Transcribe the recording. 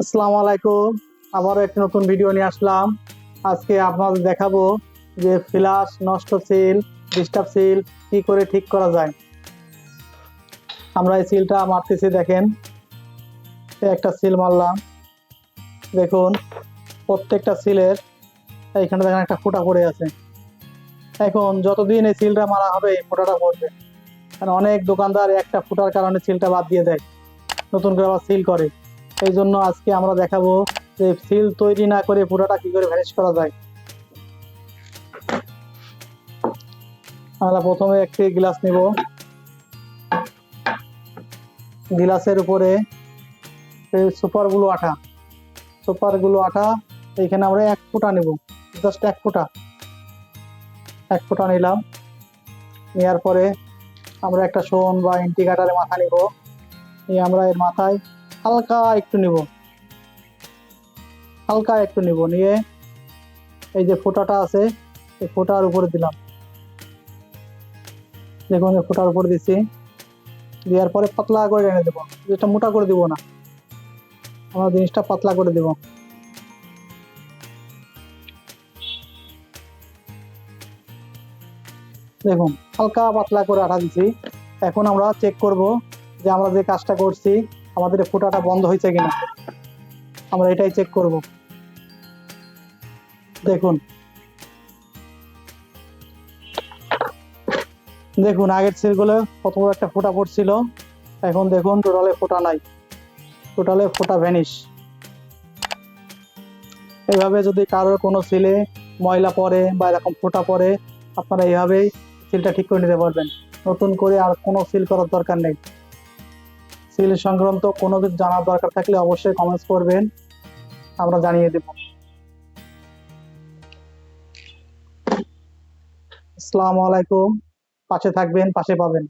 আসসালামু আলাইকুম। আবারও একটি নতুন ভিডিও নিয়ে আসলাম। আজকে আপনাদের দেখাবো যে ফ্ল্যাশ নষ্ট সিল, ডিস্টার্ব সিল কি করে ঠিক করা যায়। আমরা এই সিলটা মারতেছি, দেখেন একটা সিল মারলাম। দেখুন প্রত্যেকটা সিলের এইখানে দেখেন একটা ফোঁটা পড়ে আছে। এখন যতদিন এই সিলটা মারা হবে এই ফোঁটাটা পড়বে, কারণ অনেক দোকানদার একটা ফোঁটার কারণে সিলটা বাদ দিয়ে দেয়, নতুন করে আবার সিল করে। এই জন্য আজকে আমরা দেখাবো যে সিল তৈরি না করে পুরোটা কি করে ভ্যানিশ করা যায়। আমরা প্রথমে একটি গ্লাস নিব, গ্লাসের উপরে সুপার গ্লু আঠা, সুপার গ্লু আঠা এইখানে আমরা 1 ফোঁটা নিব, জাস্ট 1 ফোঁটা, 1 ফোঁটা নিলাম। নেওয়ার পরে আমরা একটা শোন বা ইন্ডিকেটারের মাথা নিব, নিয়ে আমরা এর মাথায় হালকা একটু নিব, হালকা একটু নিব, নিয়ে এই যে ফোঁটাটা আছে এই ফোঁটার উপরে দিলাম। দেখুন এই ফোঁটার উপরে দিচ্ছি, দেওয়ার পরে পাতলা করে টেনে দেবো, যেটা মোটা করে দিব না, আমরা জিনিসটা পাতলা করে দেব। দেখুন হালকা পাতলা করে আঠা দিছি। এখন আমরা চেক করব যে আমরা যে কাজটা করছি আমাদের ফোঁটাটা বন্ধ হয়েছে কিনা, আমরা এটাই চেক করব। দেখুন দেখুন আগের সিলগুলো কত বড় একটা ফোঁটা পড়ছিল, এখন দেখুন টোটালে ফোঁটা নাই, টোটালে ফোঁটা ভ্যানিশ। এইভাবে যদি কারোর কোনো সিলে ময়লা পড়ে বা এরকম ফোঁটা পড়ে, আপনারা এইভাবেই সিলটা ঠিক করে নিতে পারবেন। নতুন করে আর কোনো সিল করার দরকার নেই। সিল সংক্রান্ত কোনো কিছু জানার দরকার থাকলে অবশ্যই কমেন্টস করবেন, আমরা জানিয়ে দেব। আসসালামু আলাইকুম। পাশে থাকবেন, পাশে পাবেন।